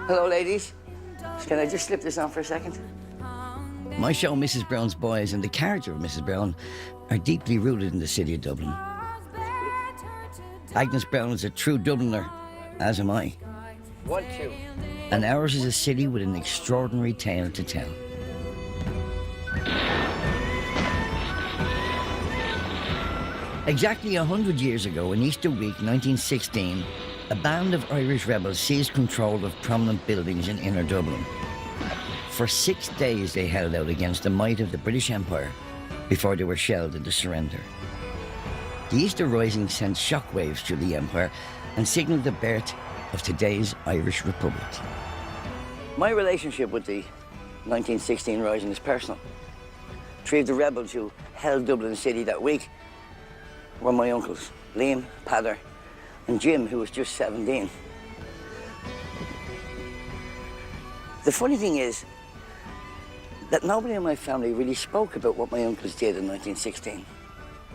Hello, ladies. Can I just slip this on for a second? My show, Mrs. Brown's Boys, and the character of Mrs. Brown are deeply rooted in the city of Dublin. Agnes Brown is a true Dubliner, as am I. 1, 2. And ours is a city with an extraordinary tale to tell. Exactly 100 years ago, in Easter week 1916, a band of Irish rebels seized control of prominent buildings in inner Dublin. For 6 days they held out against the might of the British Empire before they were shelled into surrender. The Easter Rising sent shockwaves through the empire and signalled the birth of today's Irish Republic. My relationship with the 1916 Rising is personal. 3 of the rebels who held Dublin City that week were my uncles, Liam, Padder, and Jim, who was just 17. The funny thing is that nobody in my family really spoke about what my uncles did in 1916.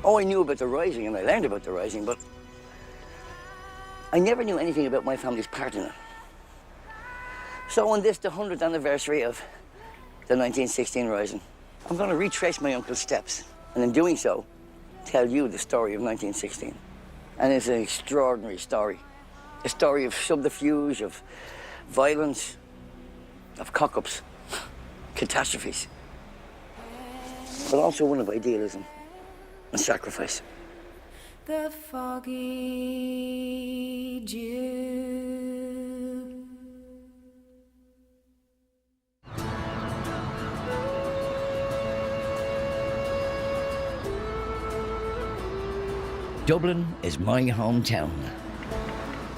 Oh, I knew about the Rising and I learned about the Rising, but I never knew anything about my family's part in it. So on this, the 100th anniversary of the 1916 Rising, I'm going to retrace my uncle's steps, and in doing so, tell you the story of 1916. And it's an extraordinary story. A story of subterfuge, of violence, of cock-ups, catastrophes. But also one of idealism and sacrifice. The foggy Jew. Dublin is my hometown.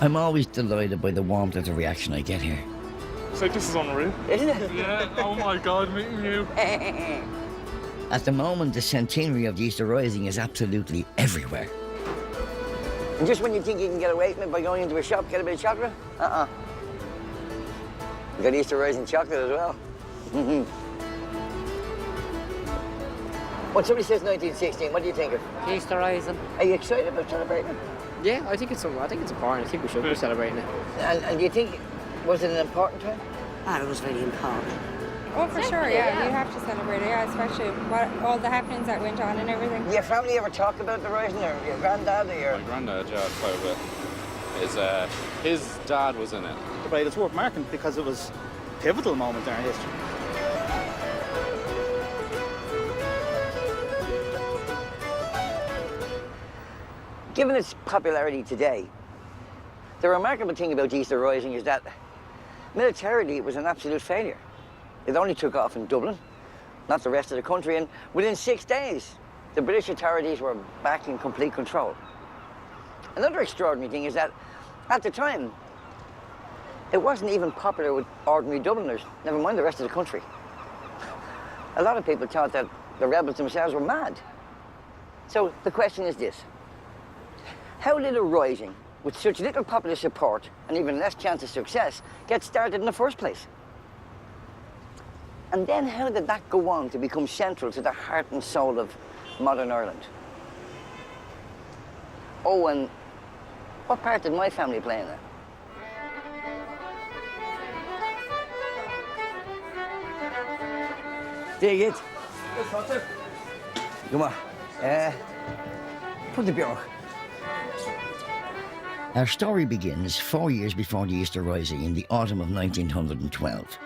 I'm always delighted by the warmth of the reaction I get here. So this is unreal. Isn't it? Yeah, oh my God, meeting you. At the moment, the centenary of the Easter Rising is absolutely everywhere. And just when you think you can get away from it by going into a shop, get a bit of chocolate? We got Easter Rising chocolate as well. When somebody says 1916, what do you think of? Easter Rising. Are you excited about celebrating it? Yeah, I think it's important. I think we should be celebrating it. And do you think, was it an important time? It was really important. Oh, for sure, yeah. You have to celebrate it, yeah, especially all the happenings that went on and everything. Your family ever talk about the Rising, or your granddad, or your... My granddad, yeah, quite a bit. His dad was in it. But it's worth marking because it was a pivotal moment in our history. Given its popularity today, the remarkable thing about the Easter Rising is that militarily it was an absolute failure. It only took off in Dublin, not the rest of the country, and within 6 days, the British authorities were back in complete control. Another extraordinary thing is that, at the time, it wasn't even popular with ordinary Dubliners, never mind the rest of the country. A lot of people thought that the rebels themselves were mad. So the question is this: how did a rising with such little popular support and even less chance of success get started in the first place? And then how did that go on to become central to the heart and soul of modern Ireland? Oh, and what part did my family play in it? Dig it. Come on. Put the bureau. Our story begins 4 years before the Easter Rising in the autumn of 1912.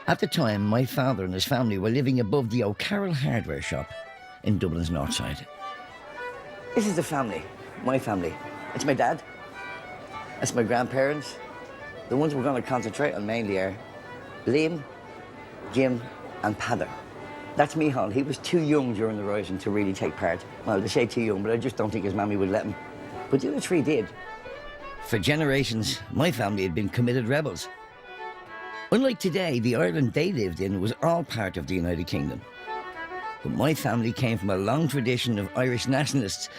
At the time, my father and his family were living above the O'Carroll hardware shop in Dublin's north side. This is the family, my family. It's my dad. That's my grandparents. The ones we're going to concentrate on mainly are Liam, Jim, and Padder. That's Michal. He was too young during the Rising to really take part. Well, they say too young, but I just don't think his mammy would let him. But the other 3 did. For generations, my family had been committed rebels. Unlike today, the Ireland they lived in was all part of the United Kingdom. But my family came from a long tradition of Irish nationalists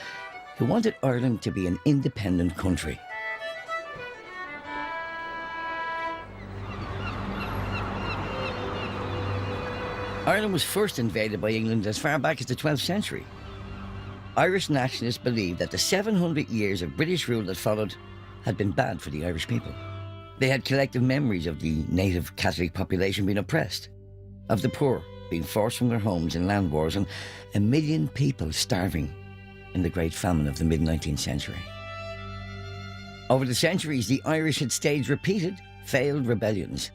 who wanted Ireland to be an independent country. Ireland was first invaded by England as far back as the 12th century. Irish nationalists believed that the 700 years of British rule that followed had been bad for the Irish people. They had collective memories of the native Catholic population being oppressed, of the poor being forced from their homes in land wars, and 1 million people starving in the Great Famine of the mid-19th century. Over the centuries, the Irish had staged repeated, failed rebellions.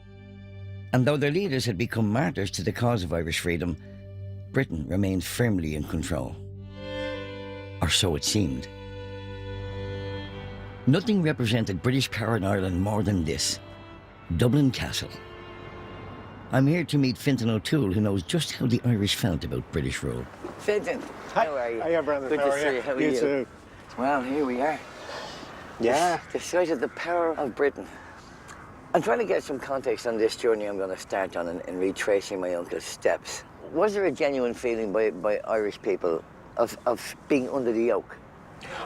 And though their leaders had become martyrs to the cause of Irish freedom, Britain remained firmly in control. Or so it seemed. Nothing represented British power in Ireland more than this: Dublin Castle. I'm here to meet Fintan O'Toole, who knows just how the Irish felt about British rule. Fintan, how are you? Hiya, Brendan. Good How to are see you. How are you? too. Well, here we are. Yeah. The site of the power of Britain. I'm trying to get some context on this journey I'm going to start on in retracing my uncle's steps. Was there a genuine feeling by Irish people of being under the yoke?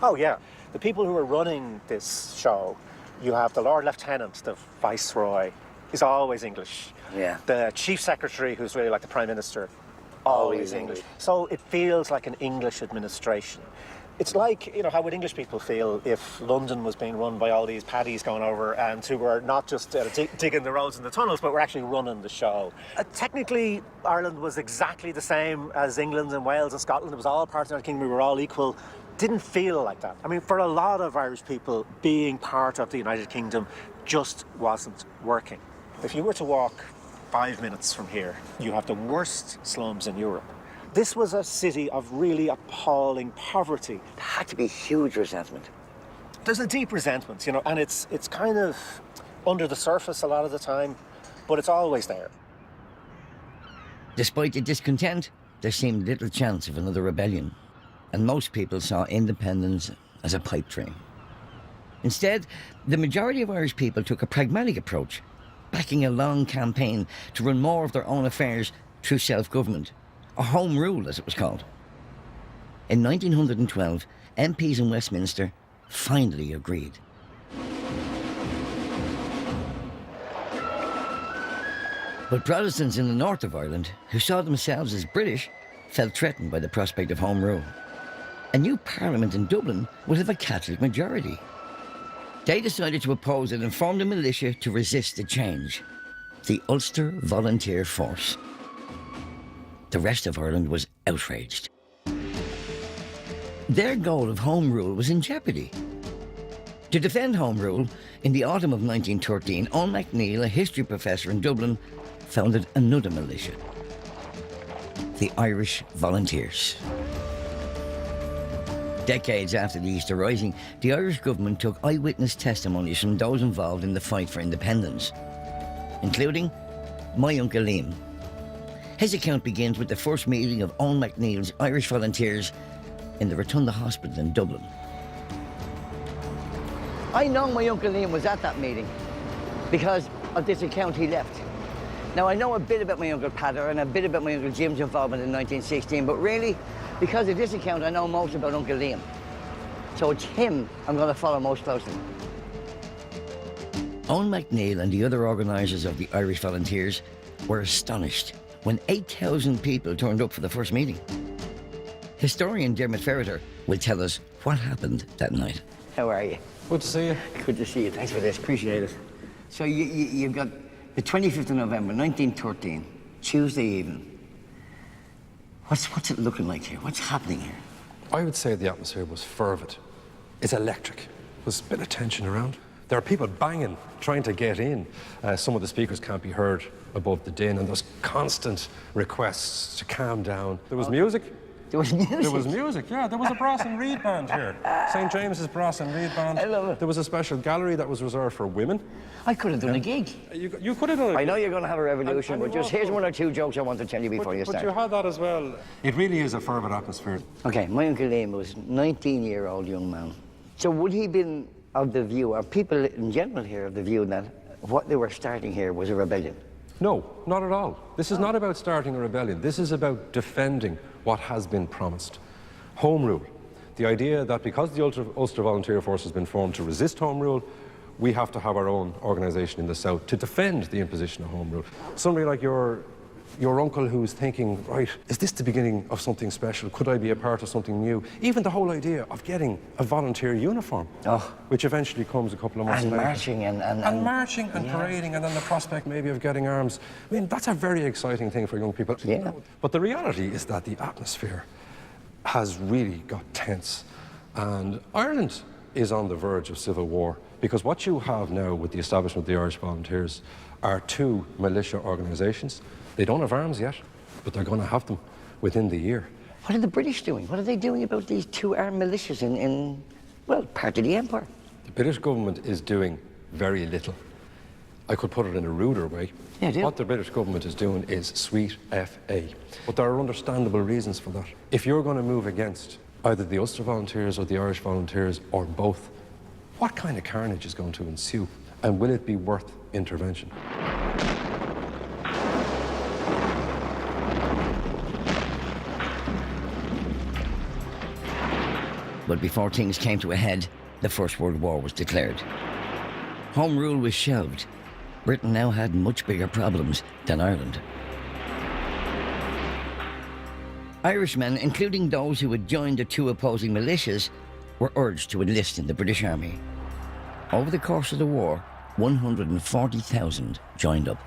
Oh, yeah. The people who are running this show, you have the Lord Lieutenant, the Viceroy, is always English. Yeah. The Chief Secretary, who's really like the Prime Minister, always English. So it feels like an English administration. It's like, how would English people feel if London was being run by all these paddies going over and who were not just digging the roads and the tunnels, but were actually running the show. Technically, Ireland was exactly the same as England and Wales and Scotland. It was all part of the United Kingdom. We were all equal. Didn't feel like that. I mean, for a lot of Irish people, being part of the United Kingdom just wasn't working. If you were to walk 5 minutes from here, you have the worst slums in Europe. This was a city of really appalling poverty. There had to be huge resentment. There's a deep resentment, and it's kind of under the surface a lot of the time, but it's always there. Despite the discontent, there seemed little chance of another rebellion, and most people saw independence as a pipe dream. Instead, the majority of Irish people took a pragmatic approach, backing a long campaign to run more of their own affairs through self-government, or Home Rule as it was called. In 1912, MPs in Westminster finally agreed. But Protestants in the north of Ireland, who saw themselves as British, felt threatened by the prospect of Home Rule. A new parliament in Dublin would have a Catholic majority. They decided to oppose it and formed a militia to resist the change: the Ulster Volunteer Force. The rest of Ireland was outraged. Their goal of Home Rule was in jeopardy. To defend Home Rule, in the autumn of 1913, Eoin MacNeill, a history professor in Dublin, founded another militia: the Irish Volunteers. Decades after the Easter Rising, the Irish government took eyewitness testimonies from those involved in the fight for independence, including my Uncle Liam. His account begins with the first meeting of Eoin MacNeill's Irish Volunteers in the Rotunda Hospital in Dublin. I know my Uncle Liam was at that meeting because of this account he left. Now, I know a bit about my Uncle Peadar and a bit about my Uncle Jim's involvement in 1916, but really, because of this account, I know most about Uncle Liam. So it's him I'm going to follow most closely. Eoin MacNeill and the other organisers of the Irish Volunteers were astonished when 8,000 people turned up for the first meeting. Historian Dermot Ferriter will tell us what happened that night. How are you? Good to see you. Good to see you. Thanks for this. Appreciate it. So you've got the 25th of November, 1913, Tuesday evening. What's it looking like here? What's happening here? I would say the atmosphere was fervid. It's electric. There's a bit of tension around. There are people banging, trying to get in. Some of the speakers can't be heard above the din, and there's constant requests to calm down. There was music. There was music? There was music, yeah. There was a brass and reed band here. St. James's Brass and Reed Band. I love it. There was a special gallery that was reserved for women. I could have done a gig. You could have done it. I know you're going to have a revolution, and but just here's one or two jokes I want to tell you before you But start. you had that as well. It really is a fervid atmosphere. Okay, my Uncle Liam was a 19-year-old young man. So would he been of the view, or people in general here of the view, that what they were starting here was a rebellion? No, not at all. This is not about starting a rebellion. This is about defending what has been promised. Home Rule. The idea that because the Ulster Volunteer Force has been formed to resist Home Rule, we have to have our own organisation in the south to defend the imposition of Home Rule. Somebody like your your uncle who's thinking, right, is this the beginning of something special? Could I be a part of something new? Even the whole idea of getting a volunteer uniform, which eventually comes a couple of months And later. marching and Marching and parading, and then the prospect maybe of getting arms. I mean, that's a very exciting thing for young people. Yeah. But the reality is that the atmosphere has really got tense. And Ireland is on the verge of civil war, because what you have now with the establishment of the Irish Volunteers are two militia organisations. They don't have arms yet, but they're going to have them within the year. What are the British doing? What are they doing about these two armed militias in well, part of the empire? The British government is doing very little. I could put it in a ruder way. Yeah, do. What the British government is doing is sweet FA. But there are understandable reasons for that. If you're going to move against either the Ulster Volunteers or the Irish Volunteers or both, what kind of carnage is going to ensue? And will it be worth intervention? But before things came to a head, the First World War was declared. Home rule was shelved. Britain now had much bigger problems than Ireland. Irishmen, including those who had joined the two opposing militias, were urged to enlist in the British Army. Over the course of the war, 140,000 joined up.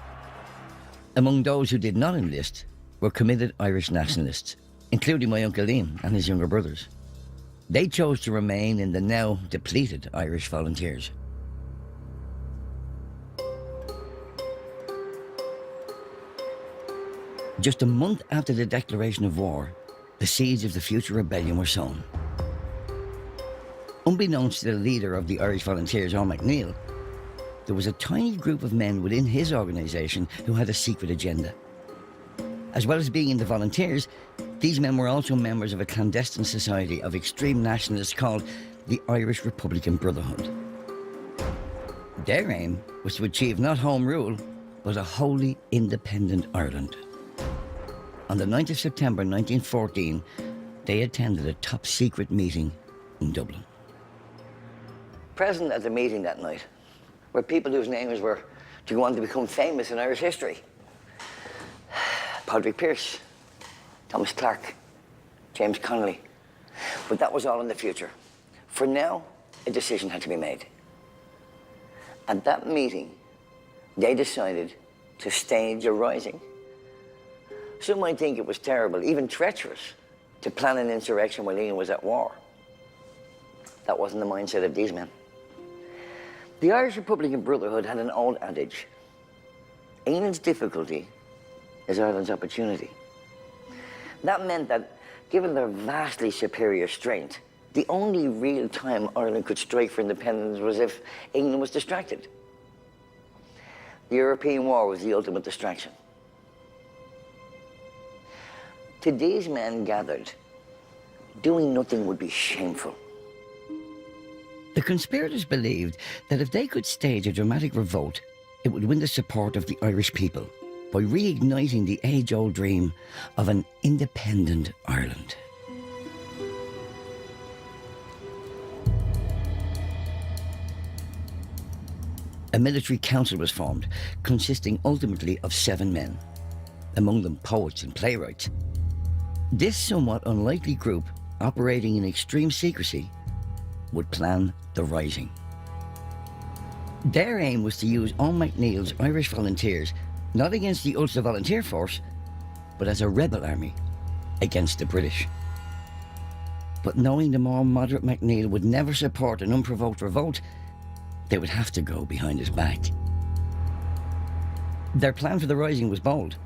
Among those who did not enlist were committed Irish nationalists, including my Uncle Liam and his younger brothers. They chose to remain in the now depleted Irish Volunteers. Just a month after the declaration of war, the seeds of the future rebellion were sown. Unbeknownst to the leader of the Irish Volunteers, Eoin MacNeill, there was a tiny group of men within his organisation who had a secret agenda. As well as being in the Volunteers, these men were also members of a clandestine society of extreme nationalists called the Irish Republican Brotherhood. Their aim was to achieve not home rule, but a wholly independent Ireland. On the 9th of September 1914, they attended a top-secret meeting in Dublin. Present at the meeting that night were people whose names were to go on to become famous in Irish history. Padraig Pearse, Thomas Clark, James Connolly. But that was all in the future. For now, a decision had to be made. At that meeting, they decided to stage a rising. Some might think it was terrible, even treacherous, to plan an insurrection while England was at war. That wasn't the mindset of these men. The Irish Republican Brotherhood had an old adage: England's difficulty is Ireland's opportunity. That meant that, given their vastly superior strength, the only real time Ireland could strike for independence was if England was distracted. The European war was the ultimate distraction. To these men gathered, doing nothing would be shameful. The conspirators believed that if they could stage a dramatic revolt, it would win the support of the Irish people by reigniting the age-old dream of an independent Ireland. A military council was formed, consisting ultimately of 7 men, among them poets and playwrights. This somewhat unlikely group, operating in extreme secrecy, would plan the rising. Their aim was to use Eoin MacNeill's Irish Volunteers not against the Ulster Volunteer Force, but as a rebel army against the British. But knowing the more moderate MacNeill would never support an unprovoked revolt, they would have to go behind his back. Their plan for the rising was bold.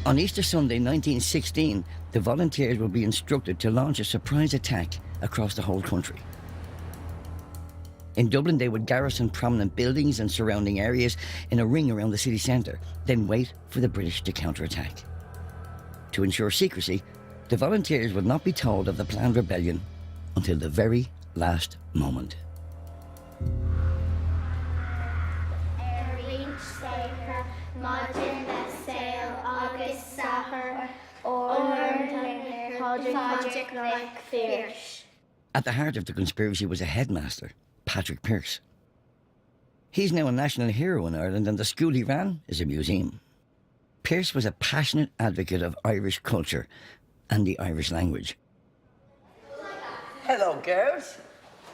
On Easter Sunday 1916, the Volunteers would be instructed to launch a surprise attack across the whole country. In Dublin, they would garrison prominent buildings and surrounding areas in a ring around the city centre, then wait for the British to counterattack. To ensure secrecy, the Volunteers would not be told of the planned rebellion until the very last moment. At the heart of the conspiracy was a headmaster, Patrick Pearse. He's now a national hero in Ireland, and the school he ran is a museum. Pearse was a passionate advocate of Irish culture and the Irish language. Hello, girls.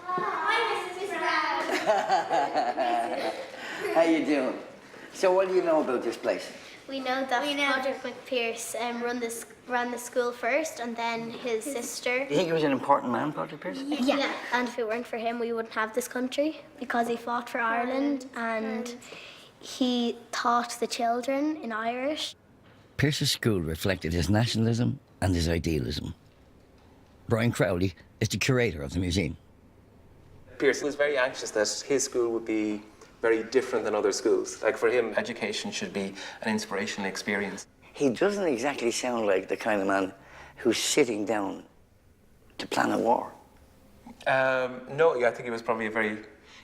Hi, Mrs. Brown. How you doing? So what do you know about this place? We know that Patrick McPearse ran the school first, and then his sister. Do you think he was an important man, Patrick Pearse? Yeah. And if it weren't for him, we wouldn't have this country, because he fought for Ireland and he taught the children in Irish. Pearse's school reflected his nationalism and his idealism. Brian Crowley is the curator of the museum. Pearse was very anxious that his school would be very different than other schools. Like, for him, education should be an inspirational experience. He doesn't exactly sound like the kind of man who's sitting down to plan a war. No, yeah, I think he was probably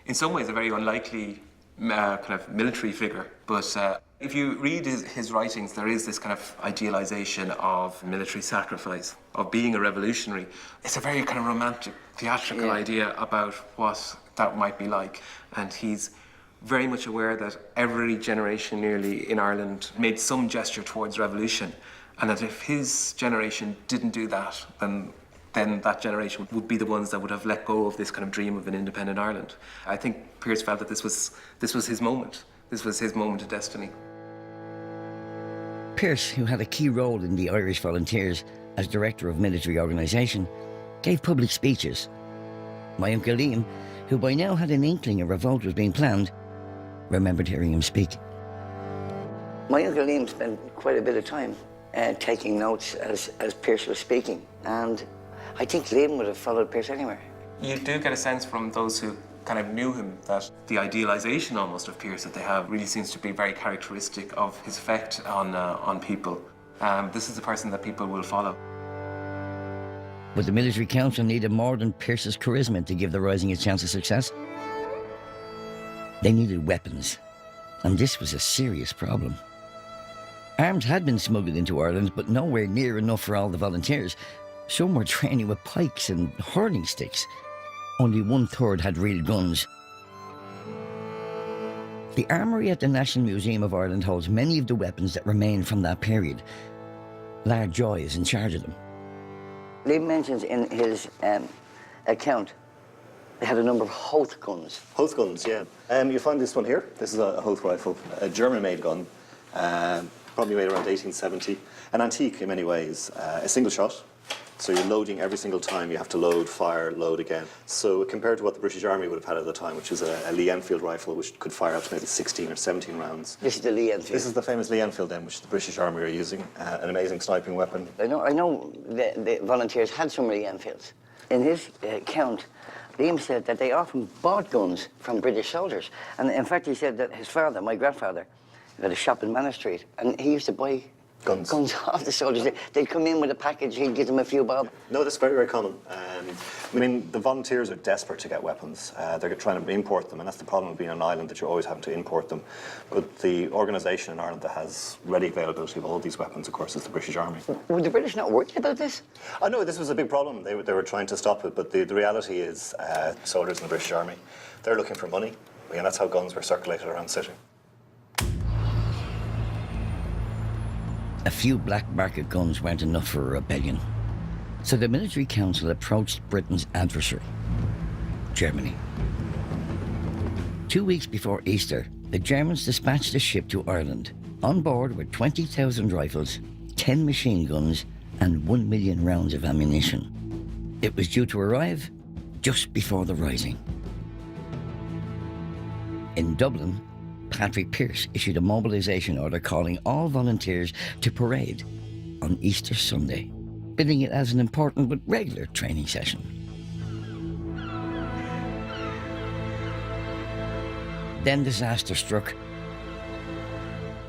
in some ways, a very unlikely kind of military figure. But if you read his writings, there is this kind of idealization of military sacrifice, of being a revolutionary. It's a very kind of romantic, theatrical idea about what that might be like. And he's very much aware that every generation nearly in Ireland made some gesture towards revolution, and that if his generation didn't do that, then that generation would be the ones that would have let go of this kind of dream of an independent Ireland. I think Pearse felt that this was his moment. This was his moment of destiny. Pearse, who had a key role in the Irish Volunteers as director of military organisation, gave public speeches. My Uncle Liam, who by now had an inkling a revolt was being planned, remembered hearing him speak. My Uncle Liam spent quite a bit of time taking notes as Pearse was speaking, and I think Liam would have followed Pearse anywhere. You do get a sense from those who kind of knew him that the idealization almost of Pearse that they have really seems to be very characteristic of his effect on people. This is a person that people will follow. But the military council needed more than Pearse's charisma to give the rising a chance of success. They needed weapons, and this was a serious problem. Arms had been smuggled into Ireland, but nowhere near enough for all the volunteers. Some were training with pikes and hurling sticks. Only 1/3 had real guns. The armoury at the National Museum of Ireland holds many of the weapons that remain from that period. Lard Joy is in charge of them. Liam mentions in his account they had a number of Hoth guns. Hoth guns, yeah. You find this one here. This is a Hoth rifle, a German-made gun, probably made around 1870. An antique in many ways, a single shot. So you're loading every single time. You have to load, fire, load again. So compared to what the British Army would have had at the time, which is a Lee Enfield rifle, which could fire up to maybe 16 or 17 rounds. This is the Lee Enfield. This is the famous Lee Enfield then, which the British Army are using. An amazing sniping weapon. I know the volunteers had some Lee Enfields. In his account, Liam said that they often bought guns from British soldiers. And in fact, he said that his father, my grandfather, had a shop in Manor Street, and he used to buy guns off the soldiers. They'd come in with a package, he'd give them a few bob. No, that's very, very common. I mean, the volunteers are desperate to get weapons. They're trying to import them, and that's the problem with being an island, that you're always having to import them. But the organisation in Ireland that has ready availability of all these weapons, of course, is the British Army. Were the British not worried about this? I know this was a big problem. They were trying to stop it, but the reality is soldiers in the British Army, they're looking for money, and that's how guns were circulated around the city. A few black market guns weren't enough for a rebellion. So the military council approached Britain's adversary, Germany. 2 weeks before Easter, the Germans dispatched a ship to Ireland. On board were 20,000 rifles, 10 machine guns, and 1 million rounds of ammunition. It was due to arrive just before the Rising. In Dublin, Patrick Pearse issued a mobilisation order calling all volunteers to parade on Easter Sunday, billing it as an important but regular training session. Then disaster struck.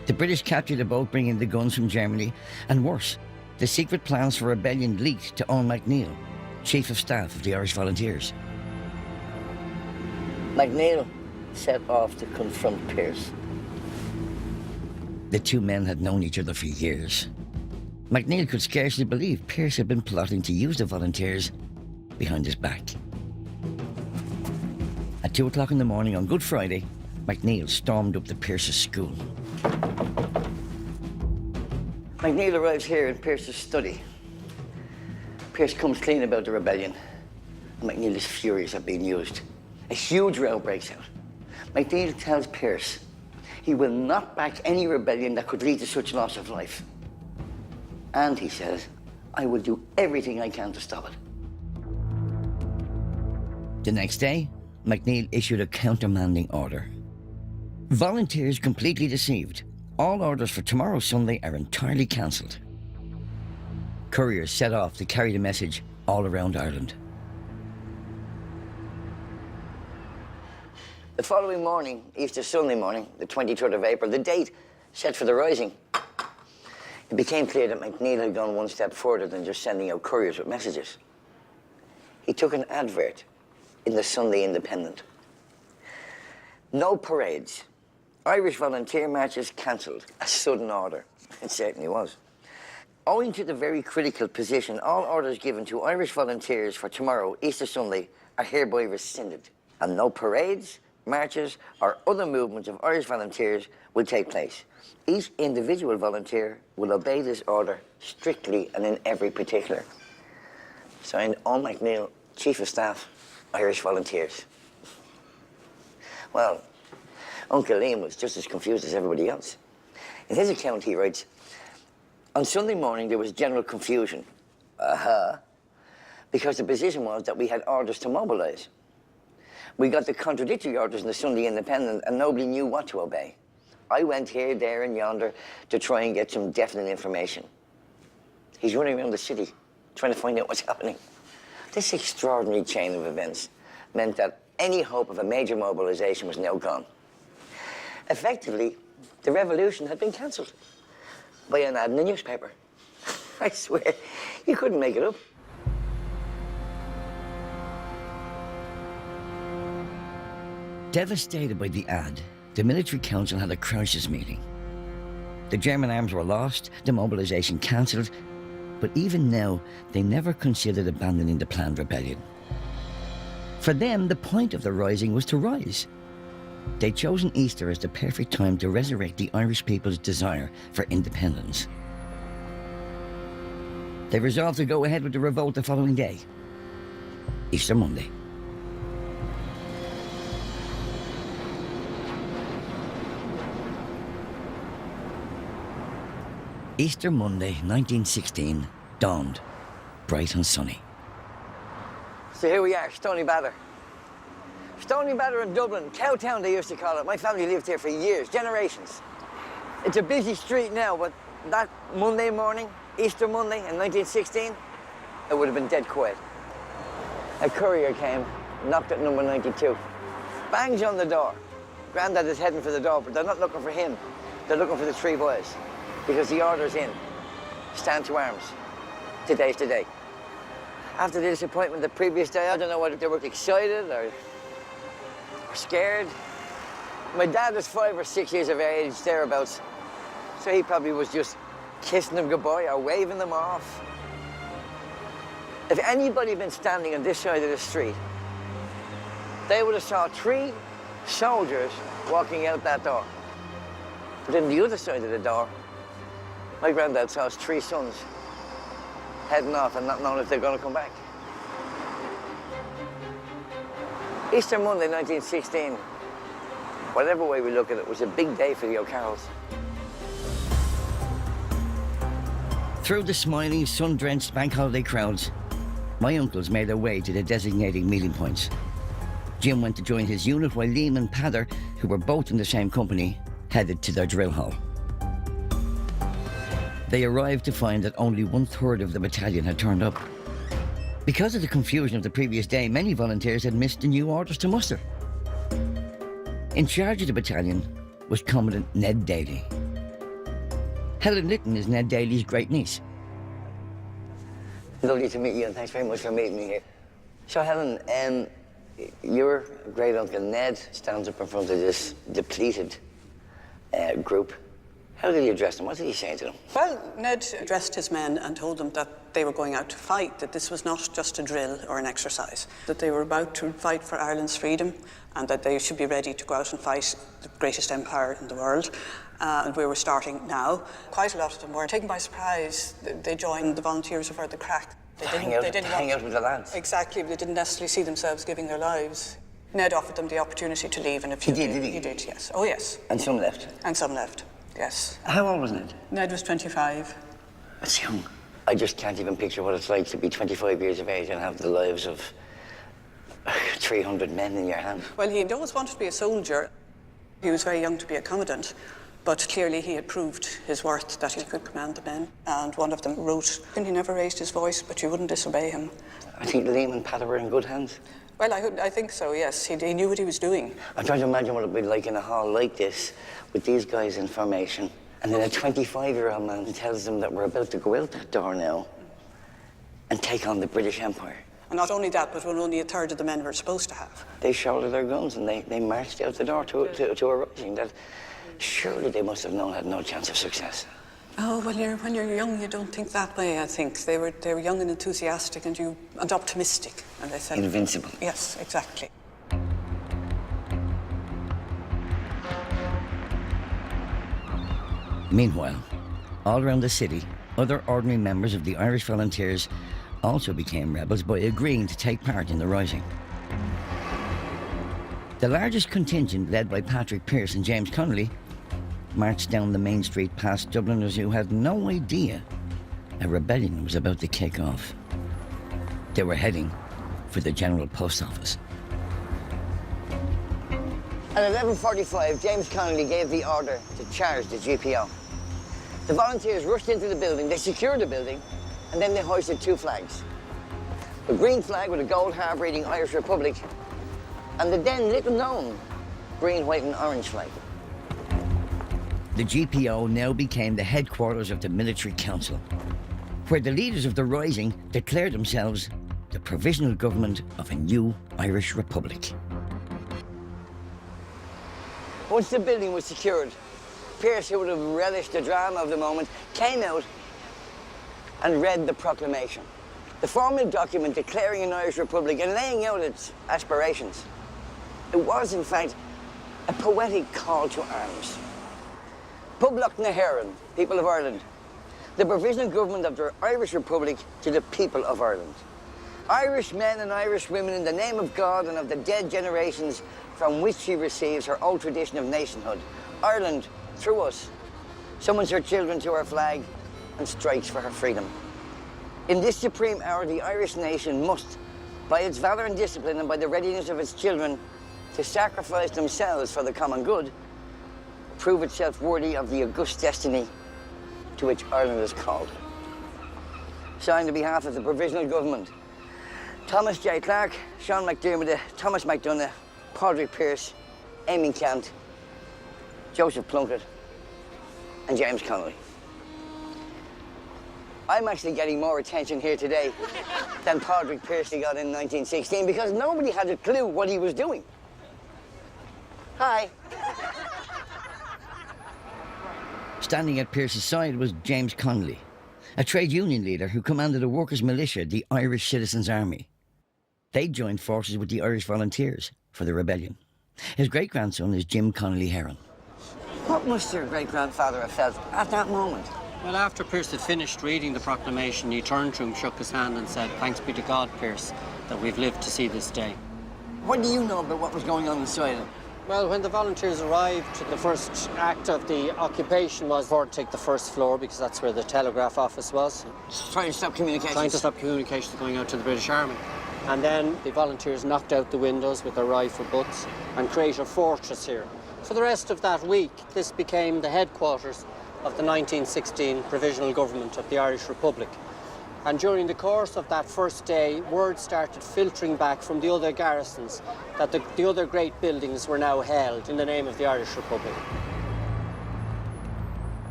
The British captured a boat bringing the guns from Germany, and worse, the secret plans for rebellion leaked to Eoin MacNeill, Chief of Staff of the Irish Volunteers. MacNeill set off to confront Pearse. The two men had known each other for years. MacNeill could scarcely believe Pearse had been plotting to use the volunteers behind his back. At 2 o'clock in the morning on Good Friday, MacNeill stormed up to Pearse's school. McNeil arrives here in Pearse's study. Pearse comes clean about the rebellion. McNeil is furious at being used. A huge row breaks out. McNeil tells Pearse he will not back any rebellion that could lead to such loss of life. And he says, I will do everything I can to stop it. The next day, McNeil issued a countermanding order. Volunteers completely deceived. All orders for tomorrow Sunday are entirely cancelled. Couriers set off to carry the message all around Ireland. The following morning, Easter Sunday morning, the 23rd of April, the date set for the rising, it became clear that McNeil had gone one step further than just sending out couriers with messages. He took an advert in the Sunday Independent. No parades. Irish volunteer marches cancelled. A sudden order. It certainly was. Owing to the very critical position, all orders given to Irish volunteers for tomorrow, Easter Sunday, are hereby rescinded. And no parades, marches, or other movements of Irish volunteers will take place. Each individual volunteer will obey this order strictly and in every particular. Signed, Eoin McNeil, Chief of Staff, Irish Volunteers. Well, Uncle Liam was just as confused as everybody else. In his account, he writes, on Sunday morning, there was general confusion. Because the position was that we had orders to mobilise. We got the contradictory orders in the Sunday Independent and nobody knew what to obey. I went here, there and yonder to try and get some definite information. He's running around the city trying to find out what's happening. This extraordinary chain of events meant that any hope of a major mobilisation was now gone. Effectively, the revolution had been cancelled by an ad in the newspaper. I swear, you couldn't make it up. Devastated by the ad, the military council had a crisis meeting. The German arms were lost, the mobilisation cancelled, but even now, they never considered abandoning the planned rebellion. For them, the point of the rising was to rise. They'd chosen Easter as the perfect time to resurrect the Irish people's desire for independence. They resolved to go ahead with the revolt the following day, Easter Monday. Easter Monday, 1916, dawned, bright and sunny. So here we are, Stony Batter. Stony Batter in Dublin, Cowtown they used to call it. My family lived here for years, generations. It's a busy street now, but that Monday morning, Easter Monday in 1916, it would have been dead quiet. A courier came, knocked at number 92, bangs on the door. Grandad is heading for the door, but they're not looking for him. They're looking for the three boys. Because the order's in. Stand to arms. Today's the day. After the disappointment the previous day, I don't know whether they were excited or scared. My dad was 5 or 6 years of age, thereabouts. So he probably was just kissing them goodbye or waving them off. If anybody had been standing on this side of the street, they would have saw 3 soldiers walking out that door. But then the other side of the door, my granddad saw his 3 sons heading off and not knowing if they're going to come back. Easter Monday, 1916, whatever way we look at it, was a big day for the O'Carrolls. Through the smiling, sun-drenched bank holiday crowds, my uncles made their way to the designated meeting points. Jim went to join his unit while Liam and Peadar, who were both in the same company, headed to their drill hall. They arrived to find that only 1/3 of the battalion had turned up. Because of the confusion of the previous day, many volunteers had missed the new orders to muster. In charge of the battalion was Commandant Ned Daly. Helen Litton is Ned Daly's great niece. Lovely to meet you, and thanks very much for meeting me here. So Helen, your great uncle Ned stands up in front of this depleted group. How did he address them? What did he say to them? Well, Ned addressed his men and told them that they were going out to fight, that this was not just a drill or an exercise, that they were about to fight for Ireland's freedom and that they should be ready to go out and fight the greatest empire in the world. and we were starting now. Quite a lot of them were taken by surprise. They joined the volunteers over the crack. They Hang out with the lads. Exactly, they didn't necessarily see themselves giving their lives. Ned offered them the opportunity to leave, and a few He did, He did, yes. Oh, yes. And some left. And some left, yes. How old was Ned? Ned was 25. That's young. I just can't even picture what it's like to be 25 years of age and have the lives of 300 men in your hand. Well, he had always wanted to be a soldier. He was very young to be a commandant, but clearly he had proved his worth, that he could command the men. And one of them wrote, and he never raised his voice, but you wouldn't disobey him. I think Liam and Pat were in good hands. Well, I think so, yes. He knew what he was doing. I'm trying to imagine what it would be like in a hall like this with these guys in formation. And then a 25-year-old man tells them that we're about to go out that door now and take on the British Empire. And not only that, but only a third of the men were supposed to have. They shouldered their guns and they marched out the door to a rising that surely they must have known had no chance of success. Oh, when you're young, you don't think that way, I think. They were young and enthusiastic and optimistic. And they said... Invincible. Yes, exactly. Meanwhile, all around the city, other ordinary members of the Irish Volunteers also became rebels by agreeing to take part in the rising. The largest contingent, led by Patrick Pearse and James Connolly, marched down the main street past Dubliners who had no idea a rebellion was about to kick off. They were heading for the General Post Office. At 11:45, James Connolly gave the order to charge the GPO. The volunteers rushed into the building, they secured the building, and then they hoisted two flags. A green flag with a gold harp reading Irish Republic, and the then little-known green, white and orange flag. The GPO now became the headquarters of the Military Council, where the leaders of the rising declared themselves the provisional government of a new Irish Republic. Once the building was secured, Pearse, who would have relished the drama of the moment, came out and read the proclamation, the formal document declaring an Irish Republic and laying out its aspirations. It was, in fact, a poetic call to arms. Public na hÉireann, people of Ireland, the provisional government of the Irish Republic to the people of Ireland. Irish men and Irish women, in the name of God and of the dead generations from which she receives her old tradition of nationhood. Ireland, through us, summons her children to her flag and strikes for her freedom. In this supreme hour, the Irish nation must, by its valour and discipline and by the readiness of its children to sacrifice themselves for the common good, prove itself worthy of the august destiny to which Ireland is called. Signed on behalf of the Provisional Government, Thomas J. Clarke, Sean McDermott, Thomas McDonough, Padraig Pearse, Amy Cant, Joseph Plunkett, and James Connolly. I'm actually getting more attention here today than Padraig Pearse got in 1916 because nobody had a clue what he was doing. Hi. Standing at Pearse's side was James Connolly, a trade union leader who commanded a workers' militia, the Irish Citizens' Army. They joined forces with the Irish Volunteers for the rebellion. His great-grandson is Jim Connolly Heron. What must your great-grandfather have felt at that moment? Well, after Pearse had finished reading the proclamation, he turned to him, shook his hand and said, "Thanks be to God, Pearse, that we've lived to see this day." What do you know about what was going on inside? Well, when the volunteers arrived, the first act of the occupation was for to take the first floor because that's where the telegraph office was. Trying to stop communications? Trying to stop communications going out to the British Army. And then the volunteers knocked out the windows with their rifle butts and created a fortress here. For the rest of that week, this became the headquarters of the 1916 Provisional Government of the Irish Republic. And during the course of that first day, word started filtering back from the other garrisons that the other great buildings were now held in the name of the Irish Republic.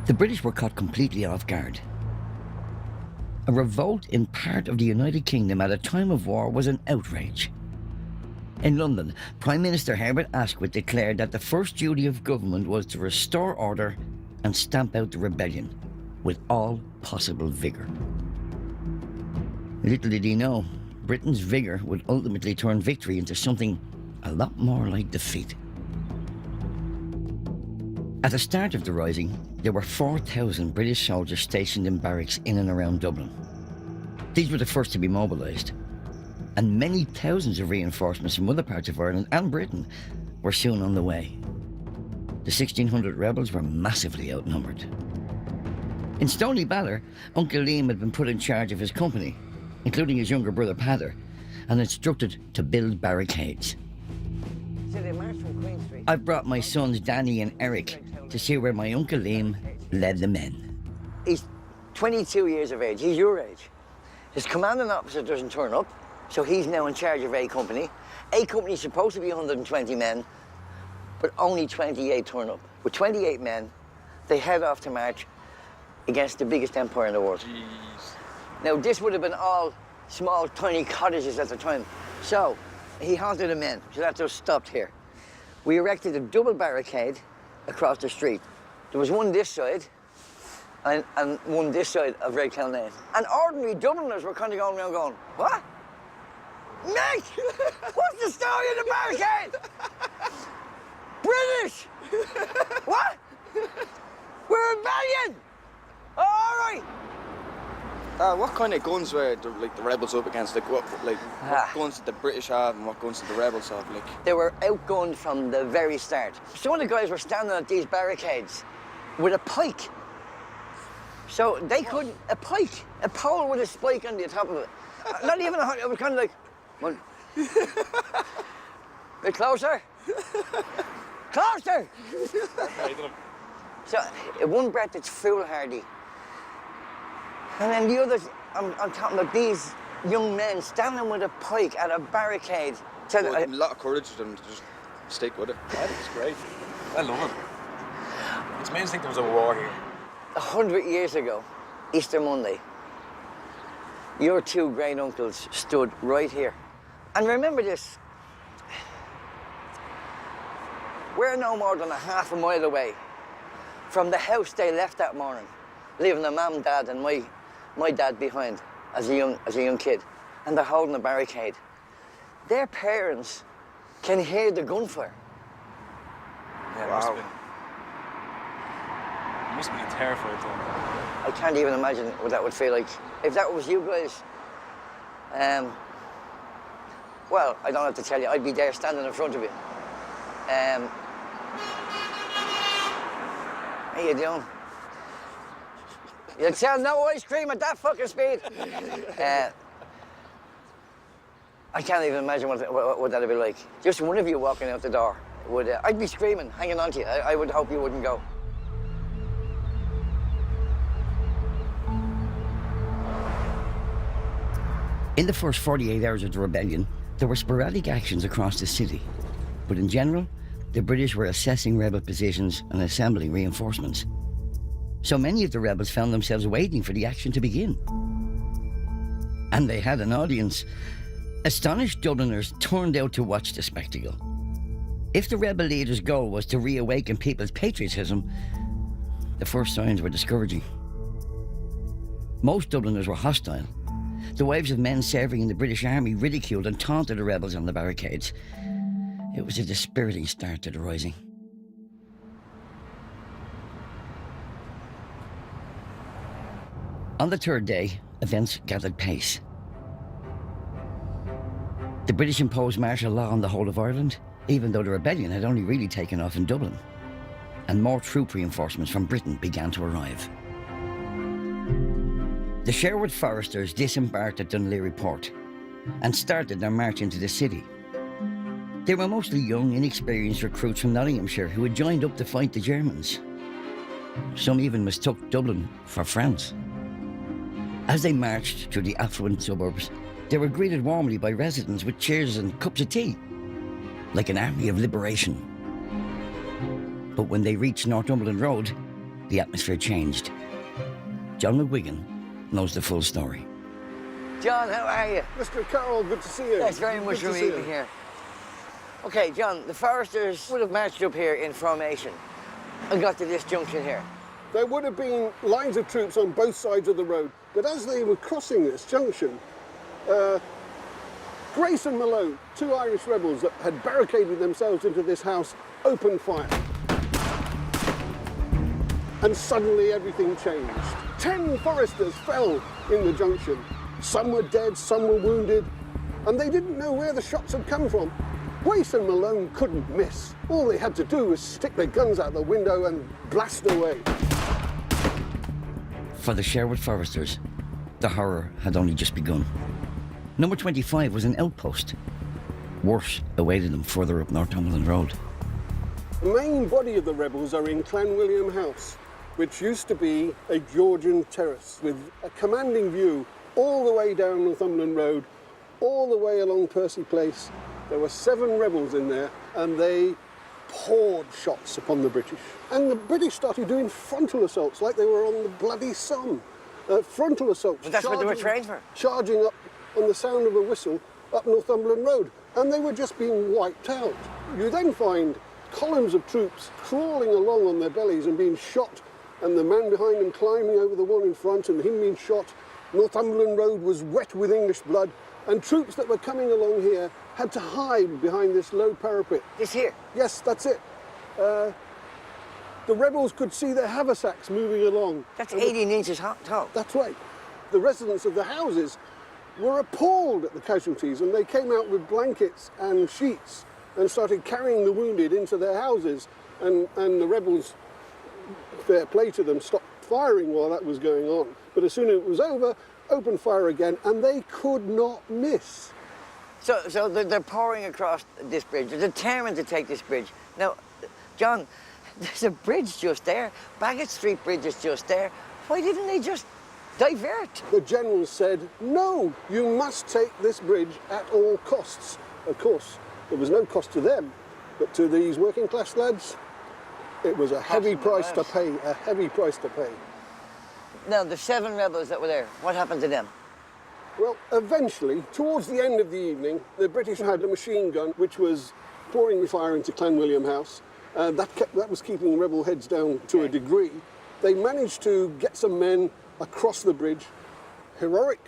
The British were caught completely off guard. A revolt in part of the United Kingdom at a time of war was an outrage. In London, Prime Minister Herbert Asquith declared that the first duty of government was to restore order and stamp out the rebellion with all possible vigour. Little did he know, Britain's vigour would ultimately turn victory into something a lot more like defeat. At the start of the rising, there were 4,000 British soldiers stationed in barracks in and around Dublin. These were the first to be mobilised, and many thousands of reinforcements from other parts of Ireland and Britain were soon on the way. The 1,600 rebels were massively outnumbered. In Stony Balor, Uncle Liam had been put in charge of his company, including his younger brother Peadar, and instructed to build barricades. I've brought my sons Danny and Eric to see where my Uncle Liam led the men. He's 22 years of age, he's your age. His commanding officer doesn't turn up, so he's now in charge of A Company. A Company is supposed to be 120 men, but only 28 turn up. With 28 men, they head off to march against the biggest empire in the world. Jeez. Now, this would have been all small, tiny cottages at the time. So, he halted the men, so that just stopped here. We erected a double barricade across the street. There was one this side, and one this side of Redcliffe Lane. And ordinary Dubliners were kind of going around going, what? Mate, what's the story of the barricade? British! What? We're rebellion! All right! What kind of guns were the rebels up against? What guns did the British have and what guns did the rebels have? They were outgunned from the very start. Some of the guys were standing at these barricades with a pike. So they couldn't, a pole with a spike on the top of it. Not even a, it was kind of like, one. Bit closer. Closer! So, in one breath, it's foolhardy. And then the others, I'm talking about these young men standing with a pike at a barricade. A lot of courage for them to just stick with it. I think it's great. I love it. It's amazing to think there was a war here. 100 years ago, Easter Monday, your two great uncles stood right here. And remember this, we're no more than a half a mile away from the house they left that morning, leaving their mum, dad, and my dad behind as a young kid, and they're holding a barricade. Their parents can hear the gunfire. Yeah, it must have been. It must have been terrified then. I can't even imagine what that would feel like. If that was you guys, well, I don't have to tell you, I'd be there standing in front of you. How you doing? You'll sell no ice cream at that fucking speed. I can't even imagine what that'd be like. Just one of you walking out the door would. I'd be screaming, hanging on to you. I would hope you wouldn't go. In the first 48 hours of the rebellion, there were sporadic actions across the city. But in general, the British were assessing rebel positions and assembling reinforcements. So many of the rebels found themselves waiting for the action to begin. And they had an audience. Astonished Dubliners turned out to watch the spectacle. If the rebel leader's goal was to reawaken people's patriotism, the first signs were discouraging. Most Dubliners were hostile. The wives of men serving in the British Army ridiculed and taunted the rebels on the barricades. It was a dispiriting start to the rising. On the third day, events gathered pace. The British imposed martial law on the whole of Ireland, even though the rebellion had only really taken off in Dublin. And more troop reinforcements from Britain began to arrive. The Sherwood Foresters disembarked at Dunleary Port and started their march into the city. They were mostly young, inexperienced recruits from Nottinghamshire who had joined up to fight the Germans. Some even mistook Dublin for France. As they marched through the affluent suburbs, they were greeted warmly by residents with cheers and cups of tea, like an army of liberation. But when they reached Northumberland Road, the atmosphere changed. John McGuigan knows the full story. John, how are you? Mr. Carroll, good to see you. Thanks very much for meeting here. Okay, John, the Foresters would have marched up here in formation and got to this junction here. There would have been lines of troops on both sides of the road, but as they were crossing this junction, Grace and Malone, two Irish rebels that had barricaded themselves into this house, opened fire. and suddenly everything changed. 10 foresters fell in the junction. Some were dead, some were wounded, and they didn't know where the shots had come from. Wace and Malone couldn't miss. All they had to do was stick their guns out the window and blast away. For the Sherwood Foresters, the horror had only just begun. Number 25 was an outpost. Worse awaited them further up Northumberland Road. The main body of the rebels are in Clanwilliam House, which used to be a Georgian terrace with a commanding view all the way down Northumberland Road, all the way along Percy Place. There were 7 rebels in there, and they poured shots upon the British. And the British started doing frontal assaults like they were on the bloody Somme. Frontal assaults. But that's what they were trained for. Charging up on the sound of a whistle up Northumberland Road. And they were just being wiped out. You then find columns of troops crawling along on their bellies and being shot, and the man behind them climbing over the one in front and him being shot. Northumberland Road was wet with English blood, and troops that were coming along here had to hide behind this low parapet. This here? Yes, that's it. The rebels could see their haversacks moving along. That's 18 inches tall. That's right. The residents of the houses were appalled at the casualties, and they came out with blankets and sheets and started carrying the wounded into their houses, and the rebels, fair play to them, stopped firing while that was going on. But as soon as it was over, opened fire again, and they could not miss. So they're pouring across this bridge. They're determined to take this bridge. Now, John, there's a bridge just there. Bagot Street Bridge is just there. Why didn't they just divert? The generals said, no, you must take this bridge at all costs. Of course, there was no cost to them, but to these working class lads, it was a heavy price to pay, a heavy price to pay. Now, the 7 rebels that were there, what happened to them? Well, eventually, towards the end of the evening, the British had a machine gun which was pouring fire into Clanwilliam House. That was keeping rebel heads down to a degree. They managed to get some men across the bridge. Heroic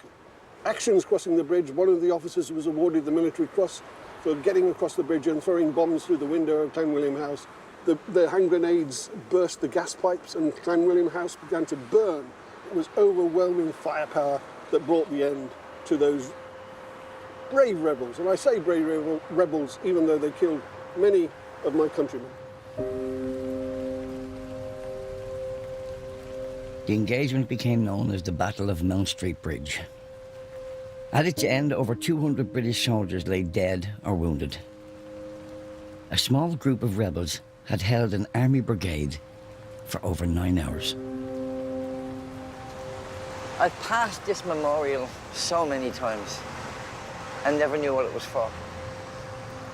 actions crossing the bridge. One of the officers was awarded the Military Cross for getting across the bridge and throwing bombs through the window of Clanwilliam House. The hand grenades burst the gas pipes and Clanwilliam House began to burn. It was overwhelming firepower that brought the end to those brave rebels. And I say brave rebels even though they killed many of my countrymen. The engagement became known as the Battle of Mount Street Bridge. At its end, over 200 British soldiers lay dead or wounded. A small group of rebels had held an army brigade for over 9 hours. I've passed this memorial so many times and never knew what it was for.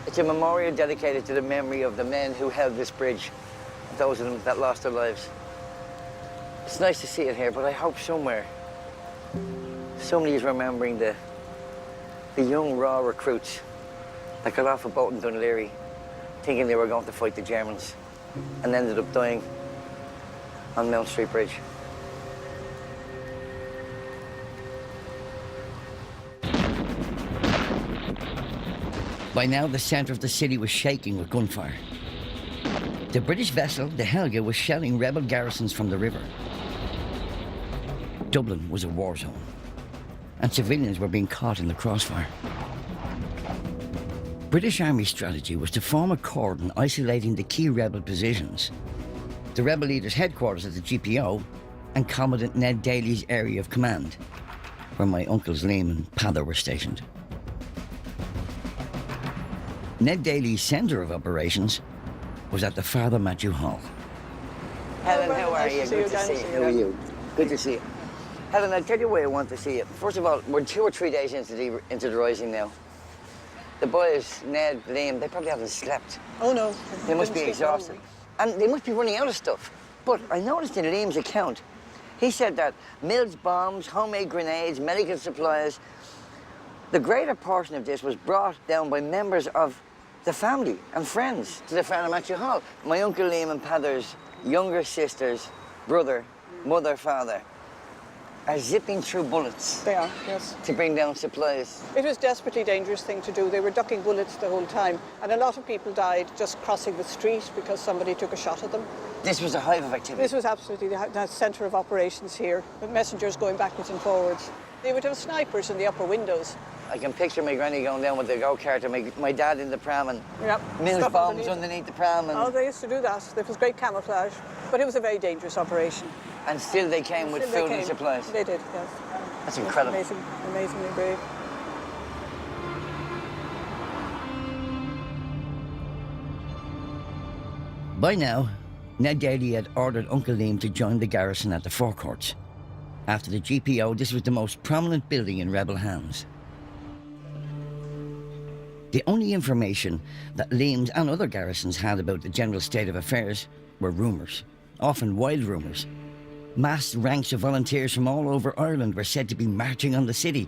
It's a memorial dedicated to the memory of the men who held this bridge, those of them that lost their lives. It's nice to see it here, but I hope somewhere somebody's remembering the young raw recruits that got off a boat in Dún Laoghaire thinking they were going to fight the Germans and ended up dying on Mount Street Bridge. By now, the centre of the city was shaking with gunfire. The British vessel, the Helga, was shelling rebel garrisons from the river. Dublin was a war zone, and civilians were being caught in the crossfire. British Army strategy was to form a cordon isolating the key rebel positions, the rebel leader's headquarters at the GPO, and Commandant Ned Daly's area of command, where my uncles Liam and Pather were stationed. Ned Daly's centre of operations was at the Father Matthew Hall. Helen, how are you? Good to see you. How are you? Good to see you. Helen, I'll tell you why I want to see you. First of all, we're 2 or 3 days into the rising now. The boys, Ned, Liam, they probably haven't slept. Oh, no. They must be exhausted. And they must be running out of stuff. But I noticed in Liam's account, he said that Mills bombs, homemade grenades, medical supplies, the greater portion of this was brought down by members of the family and friends to the Father Matthew Hall. My Uncle Liam and Pather's younger sister's brother, mother, father, are zipping through bullets. They are, yes. To bring down supplies. It was a desperately dangerous thing to do. They were ducking bullets the whole time. And a lot of people died just crossing the street because somebody took a shot at them. This was a hive of activity. This was absolutely the centre of operations here, with messengers going backwards and forwards. They would have snipers in the upper windows. I can picture my granny going down with the go-kart and my dad in the pram and milk Stuff bombs underneath the pram. And, Oh, they used to do that. There was great camouflage, but it was a very dangerous operation. and still they came with food and supplies. They did, yes. That's incredible. Amazingly brave. By now, Ned Daly had ordered Uncle Liam to join the garrison at the forecourts. After the GPO, this was the most prominent building in rebel hands. The only information that Liam's and other garrisons had about the general state of affairs were rumours, often wild rumours. Mass ranks of volunteers from all over Ireland were said to be marching on the city.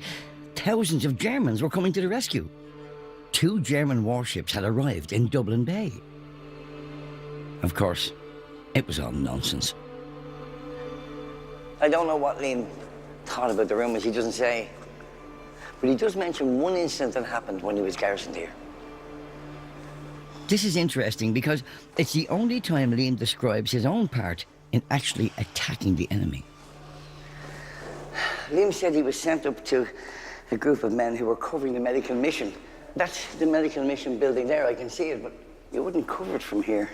Thousands of Germans were coming to the rescue. 2 German warships had arrived in Dublin Bay. Of course, it was all nonsense. I don't know what Liam thought about the rumours, he doesn't say. But he does mention one incident that happened when he was garrisoned here. This is interesting because it's the only time Liam describes his own part in actually attacking the enemy. Liam said he was sent up to a group of men who were covering the medical mission. That's the medical mission building there, I can see it, but you wouldn't cover it from here.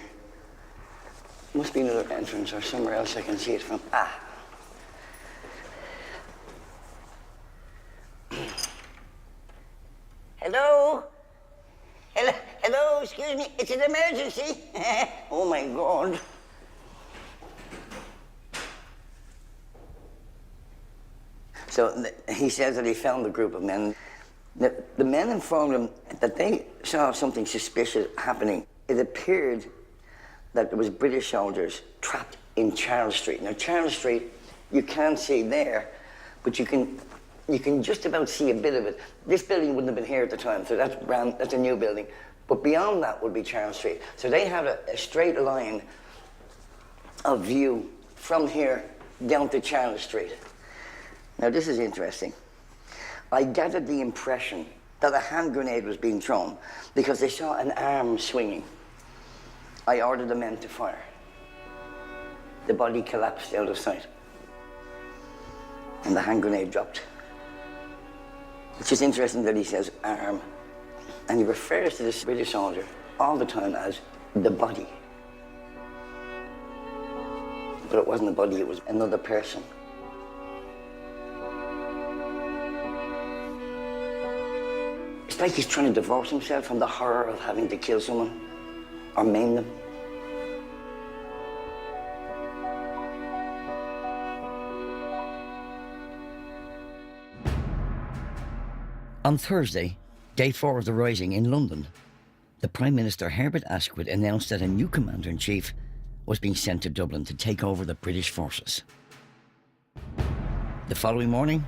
Must be another entrance or somewhere else I can see it from. Ah. Hello? Hello, excuse me, it's an emergency. Oh my God. So he says that he found a group of men. The men informed him that they saw something suspicious happening. It appeared that there was British soldiers trapped in Charles Street. Now, Charles Street, you can't see there, but you can just about see a bit of it. This building wouldn't have been here at the time, so that's a new building. But beyond that would be Charles Street. So they had a straight line of view from here down to Charles Street. Now, this is interesting. I gathered the impression that a hand grenade was being thrown because they saw an arm swinging. I ordered the men to fire. The body collapsed out of sight. And the hand grenade dropped. It's just interesting that he says arm. And he refers to this British soldier all the time as the body. But it wasn't a body, it was another person. It's like he's trying to divorce himself from the horror of having to kill someone or maim them. On Thursday, day 4 of the Rising in London, the Prime Minister Herbert Asquith announced that a new Commander-in-Chief was being sent to Dublin to take over the British forces. The following morning,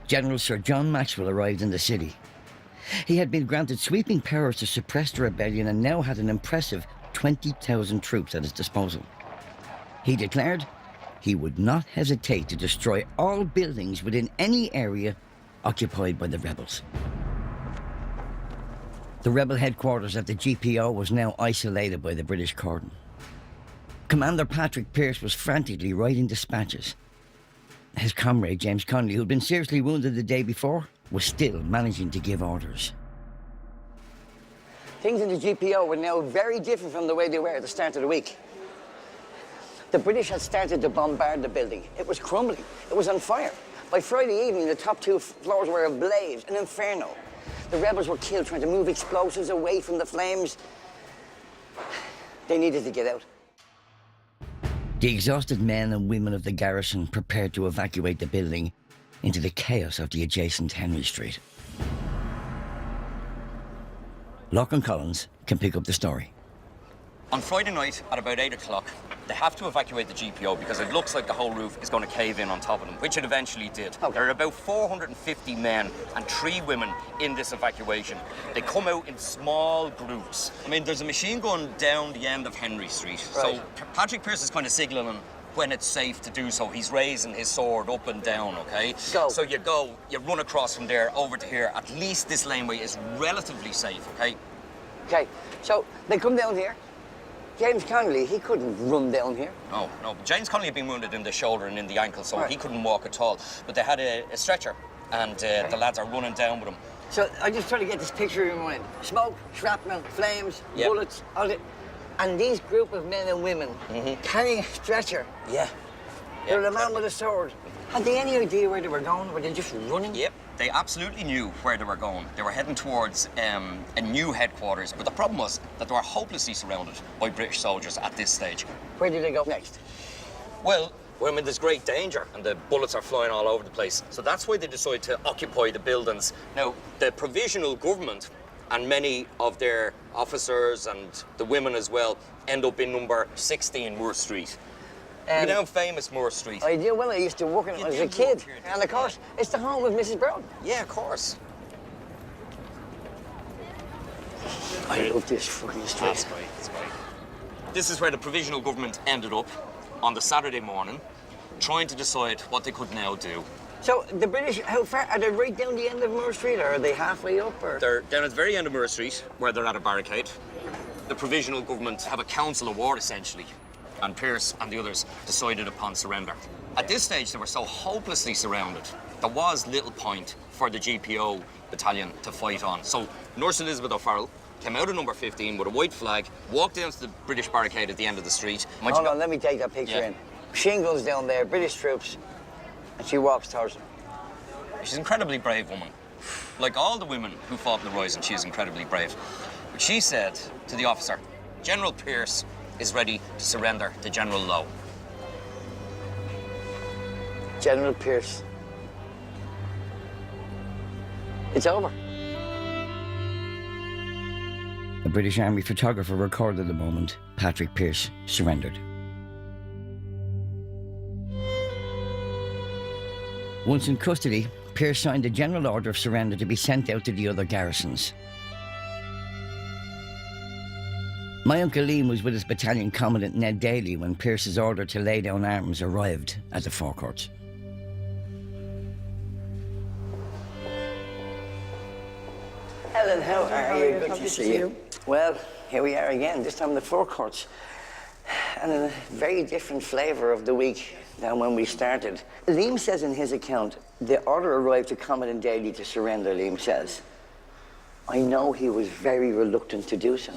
General Sir John Maxwell arrived in the city. He had been granted sweeping powers to suppress the rebellion and now had an impressive 20,000 troops at his disposal. He declared he would not hesitate to destroy all buildings within any area occupied by the rebels. The rebel headquarters at the GPO was now isolated by the British cordon. Commander Patrick Pearse was frantically writing dispatches. His comrade, James Connolly, who'd been seriously wounded the day before, was still managing to give orders. Things in the GPO were now very different from the way they were at the start of the week. The British had started to bombard the building. It was crumbling. It was on fire. By Friday evening, the top 2 floors were ablaze, an inferno. The rebels were killed trying to move explosives away from the flames. They needed to get out. The exhausted men and women of the garrison prepared to evacuate the building into the chaos of the adjacent Henry Street. Lachlan Collins can pick up the story. On Friday night at about 8 o'clock, they have to evacuate the GPO because it looks like the whole roof is going to cave in on top of them, which it eventually did. Okay. There are about 450 men and 3 women in this evacuation. They come out in small groups. I mean, there's a machine gun down the end of Henry Street. Right. So Patrick Pearse is kind of signalling when it's safe to do so. He's raising his sword up and down, okay? Go. So you run across from there over to here. At least this laneway is relatively safe, okay? Okay, so they come down here. James Connolly, he couldn't run down here. No, no. James Connolly had been wounded in the shoulder and in the ankle, so Right. he couldn't walk at all. But they had a stretcher, and the lads are running down with him. So I'm just trying to get this picture in my mind. Smoke, shrapnel, flames, Yep. bullets, all the... And these group of men and women carrying a stretcher. Yeah. They're a man with a sword. Had they any idea where they were going? Were they just running? Yep, they absolutely knew where they were going. They were heading towards a new headquarters, but the problem was that they were hopelessly surrounded by British soldiers at this stage. Where did they go next? Well, we're in this great danger, and the bullets are flying all over the place. So that's why they decided to occupy the buildings. Now, the provisional government and many of their officers and the women as well end up in number 16 Moore Street. You know famous Moore Street? I do. Well, I used to work in it as a kid. And of course, it's the home of Mrs. Brown. Yeah, of course. I love this fucking street. That's right, that's right. This is where the provisional government ended up on the Saturday morning, trying to decide what they could now do. So the British, how far? Are they right down the end of Moore Street, or are they halfway up? Or? They're down at the very end of Moore Street, where they're at a barricade. The provisional government have a council of war, essentially, and Pearse and the others decided upon surrender. At this stage, they were so hopelessly surrounded, there was little point for the GPO battalion to fight on. So Nurse Elizabeth O'Farrell came out of number 15 with a white flag, walked down to the British barricade at the end of the street. Hold on, let me take that picture in. Machine guns down there, British troops, and she walks towards them. She's an incredibly brave woman. Like all the women who fought in the Rising, she's incredibly brave. But she said to the officer, General Pearse is ready to surrender to General Lowe. General Pearse. It's over. A British Army photographer recorded the moment Patrick Pearse surrendered. Once in custody, Pearse signed a general order of surrender to be sent out to the other garrisons. My Uncle Liam was with his battalion commandant Ned Daly when Pearse's order to lay down arms arrived at the forecourts. Helen, how are you? Good to see you. Well, here we are again, this time in the forecourts. And in a very different flavour of the week than when we started. Liam says in his account, the order arrived to Commandant Daly to surrender, Liam says. I know he was very reluctant to do so.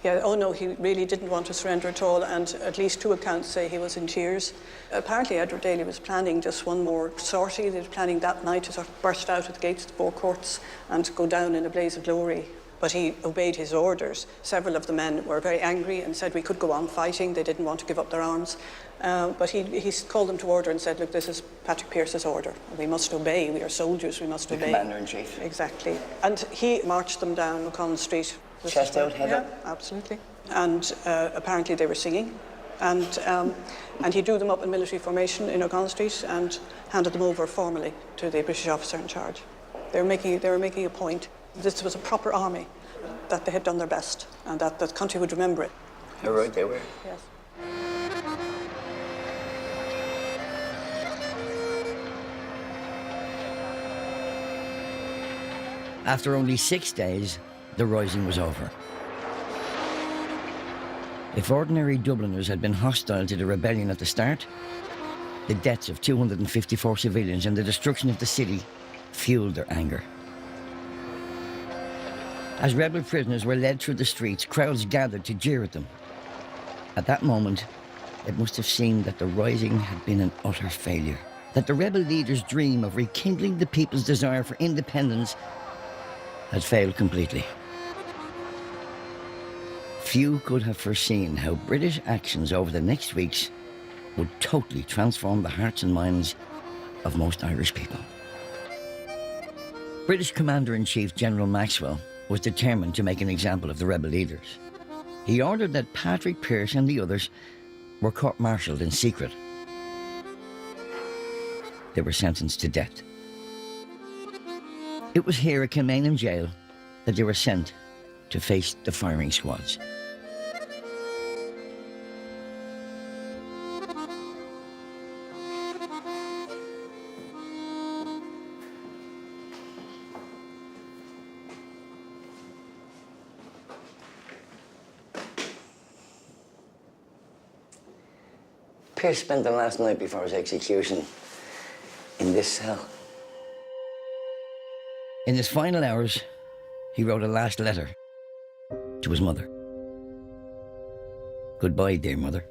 Yeah, oh no, he really didn't want to surrender at all, and at least 2 accounts say he was in tears. Apparently Edward Daly was planning just one more sortie. They were planning that night to sort of burst out at the gates of the forecourts and go down in a blaze of glory. But he obeyed his orders. Several of the men were very angry and said we could go on fighting. They didn't want to give up their arms. But he called them to order and said, look, this is Patrick Pearse's order. We must obey. We are soldiers. We must obey. Commander-in-Chief. Exactly. And he marched them down O'Connell Street. Chest out, head up? Yeah, absolutely. And apparently they were singing. And he drew them up in military formation in O'Connell Street and handed them over formally to the British officer in charge. They were making a point. This was a proper army, that they had done their best, and that the country would remember it. How right they were. Yes. After only 6 days, the rising was over. If ordinary Dubliners had been hostile to the rebellion at the start, the deaths of 254 civilians and the destruction of the city fueled their anger. As rebel prisoners were led through the streets, crowds gathered to jeer at them. At that moment, it must have seemed that the rising had been an utter failure, that the rebel leaders' dream of rekindling the people's desire for independence had failed completely. Few could have foreseen how British actions over the next weeks would totally transform the hearts and minds of most Irish people. British Commander-in-Chief General Maxwell was determined to make an example of the rebel leaders. He ordered that Patrick Pearse and the others were court-martialed in secret. They were sentenced to death. It was here at Kilmainham Jail that they were sent to face the firing squads. Pearse spent the last night before his execution in this cell. In his final hours, he wrote a last letter to his mother. Goodbye, dear mother.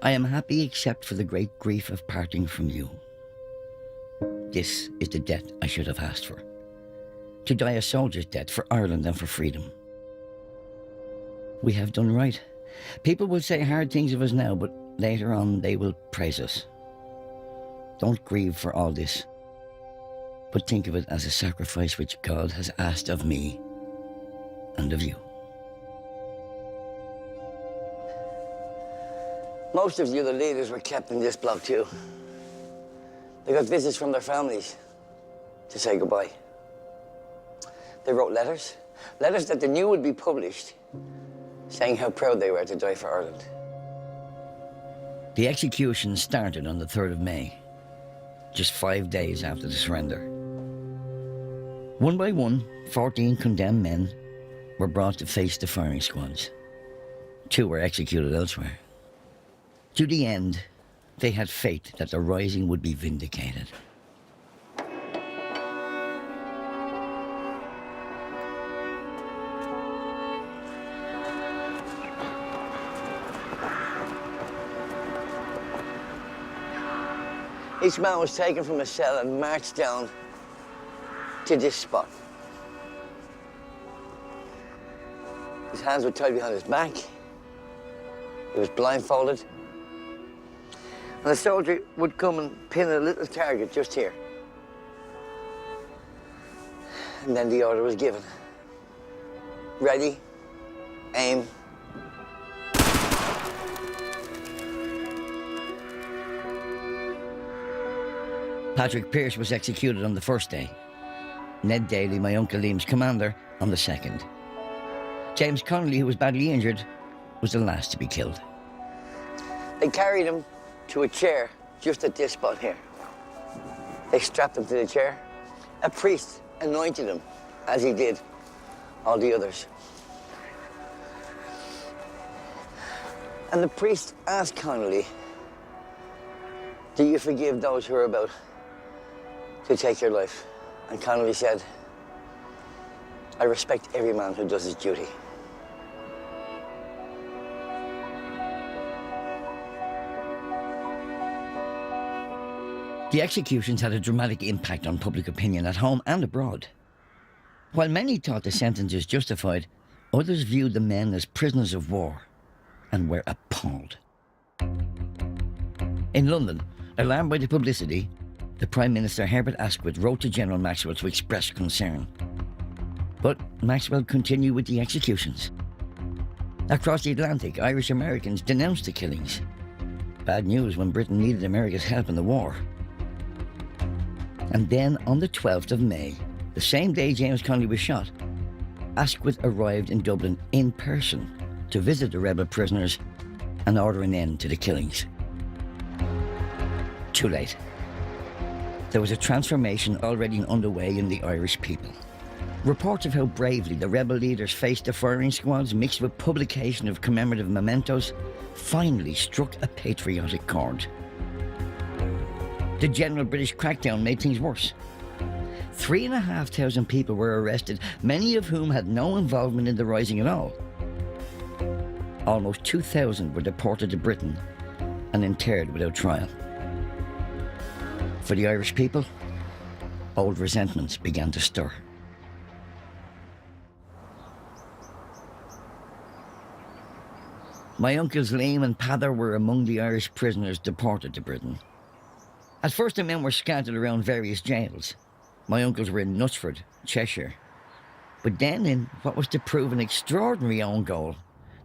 I am happy except for the great grief of parting from you. This is the death I should have asked for. To die a soldier's death for Ireland and for freedom. We have done right. People will say hard things of us now, but later on they will praise us. Don't grieve for all this, but think of it as a sacrifice which God has asked of me and of you. Most of the other leaders were kept in this block too. They got visits from their families to say goodbye. They wrote letters that they knew would be published, saying how proud they were to die for Ireland. The execution started on the 3rd of May, just 5 days after the surrender. One by one, 14 condemned men were brought to face the firing squads. 2 were executed elsewhere. To the end, they had faith that the Rising would be vindicated. Each man was taken from a cell and marched down to this spot. His hands were tied behind his back. He was blindfolded. And the soldier would come and pin a little target just here. And then the order was given. Ready, aim. Patrick Pearse was executed on the first day. Ned Daly, my Uncle Liam's commander, on the second. James Connolly, who was badly injured, was the last to be killed. They carried him to a chair just at this spot here. They strapped him to the chair. A priest anointed him, as he did all the others. And the priest asked Connolly, do you forgive those who are about to take your life? And Connolly said, I respect every man who does his duty. The executions had a dramatic impact on public opinion at home and abroad. While many thought the sentences justified, others viewed the men as prisoners of war and were appalled. In London, alarmed by the publicity, the Prime Minister Herbert Asquith wrote to General Maxwell to express concern. But Maxwell continued with the executions. Across the Atlantic, Irish Americans denounced the killings. Bad news when Britain needed America's help in the war. And then on the 12th of May, the same day James Connolly was shot, Asquith arrived in Dublin in person to visit the rebel prisoners and order an end to the killings. Too late. There was a transformation already underway in the Irish people. Reports of how bravely the rebel leaders faced the firing squads, mixed with publication of commemorative mementos, finally struck a patriotic chord. The general British crackdown made things worse. 3,500 people were arrested, many of whom had no involvement in the Rising at all. Almost 2,000 were deported to Britain and interred without trial. For the Irish people, old resentments began to stir. My uncles Liam and Pather were among the Irish prisoners deported to Britain. At first, the men were scattered around various jails. My uncles were in Knutsford, Cheshire. But then, in what was to prove an extraordinary own goal,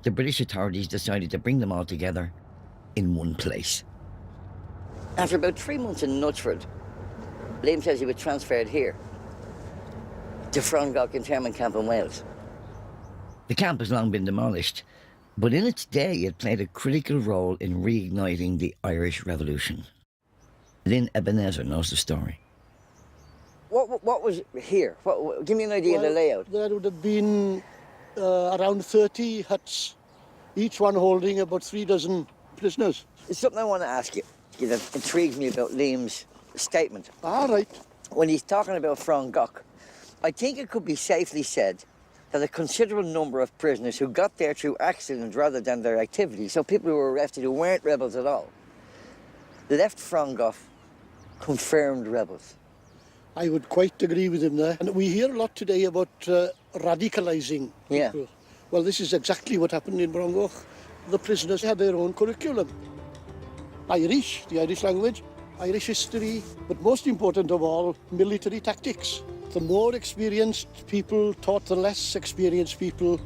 the British authorities decided to bring them all together in one place. After about 3 months in Knutsford, Liam says he was transferred here to Frongok internment camp in Wales. The camp has long been demolished, but in its day it played a critical role in reigniting the Irish Revolution. Lynn Ebenezer knows the story. What was here? Give me an idea of the layout. There would have been around 30 huts, each one holding about 3 dozen prisoners. There's something I want to ask you that intrigues me about Liam's statement. All right. When he's talking about Fronn Gach, I think it could be safely said that a considerable number of prisoners who got there through accident rather than their activity, so people who were arrested who weren't rebels at all, left Fronn Gach confirmed rebels. I would quite agree with him there. And we hear a lot today about radicalising people. Yeah. Well, this is exactly what happened in Fronn Gach. The prisoners had their own curriculum. Irish, the Irish language, Irish history, but most important of all, military tactics. The more experienced people taught the less experienced people.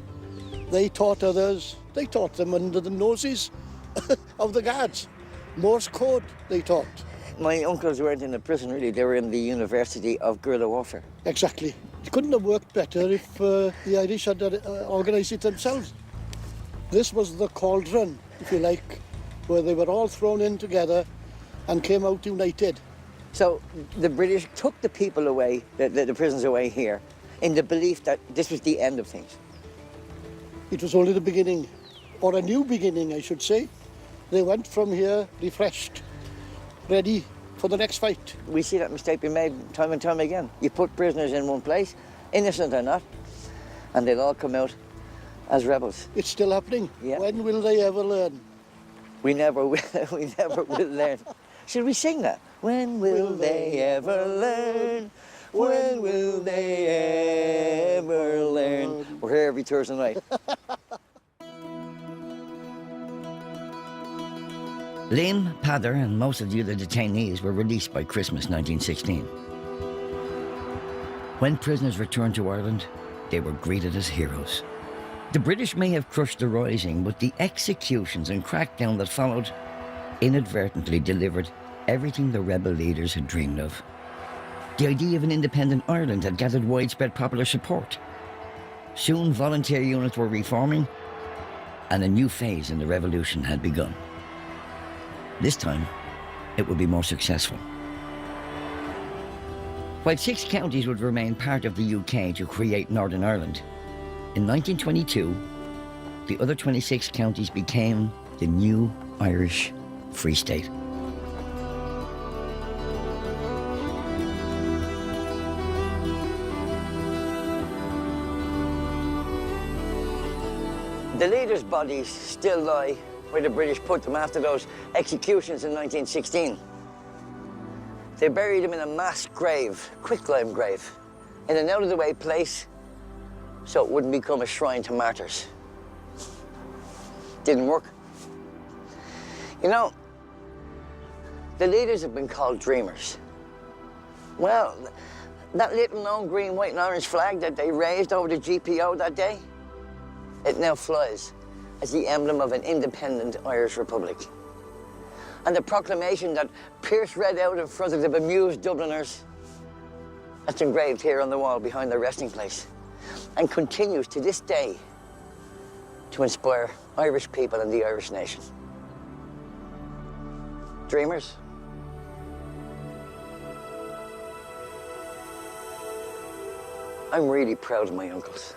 They taught others. They taught them under the noses of the guards. Morse code they taught. My uncles weren't in the prison, really. They were in the University of Guerrilla Warfare. Exactly. It couldn't have worked better if the Irish had organised it themselves. This was the cauldron, if you like, where they were all thrown in together and came out united. So the British took the people away, the prisoners away here, in the belief that this was the end of things. It was only the beginning, or a new beginning, I should say. They went from here refreshed, ready for the next fight. We see that mistake being made time and time again. You put prisoners in one place, innocent or not, and they'll all come out as rebels. It's still happening. Yeah. When will they ever learn? We never will, we never will learn. Should we sing that? When will they ever learn? When will they ever learn? We're here every Thursday night. Liam, Peadar and most of the other detainees were released by Christmas 1916. When prisoners returned to Ireland, they were greeted as heroes. The British may have crushed the rising, but the executions and crackdown that followed inadvertently delivered everything the rebel leaders had dreamed of. The idea of an independent Ireland had gathered widespread popular support. Soon volunteer units were reforming, and a new phase in the revolution had begun. This time, it would be more successful. While 6 counties would remain part of the UK to create Northern Ireland, in 1922, the other 26 counties became the new Irish Free State. The leaders' bodies still lie where the British put them after those executions in 1916. They buried them in a mass grave, quicklime grave, in an out-of-the-way place so it wouldn't become a shrine to martyrs. Didn't work. You know, the leaders have been called dreamers. Well, that little known green, white and orange flag that they raised over the GPO that day, it now flies as the emblem of an independent Irish Republic. And the proclamation that Pearse read out in front of the bemused Dubliners, that's engraved here on the wall behind their resting place, and continues to this day to inspire Irish people and the Irish nation. Dreamers? I'm really proud of my uncles.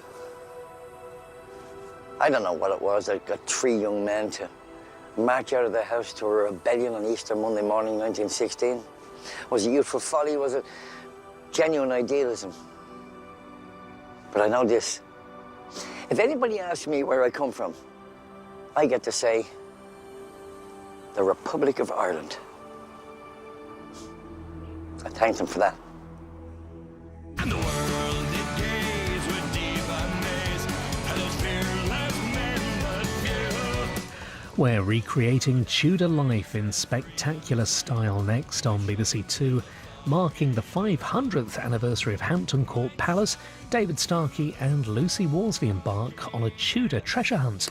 I don't know what it was that got 3 young men to march out of the house to a rebellion on Easter Monday morning, 1916. Was it youthful folly? Was it genuine idealism? But I know this. If anybody asks me where I come from, I get to say, the Republic of Ireland. I thank them for that. And the world did gaze with deep amaze at those fearless men but few. We're recreating Tudor life in spectacular style next on BBC Two. Marking the 500th anniversary of Hampton Court Palace, David Starkey and Lucy Worsley embark on a Tudor treasure hunt.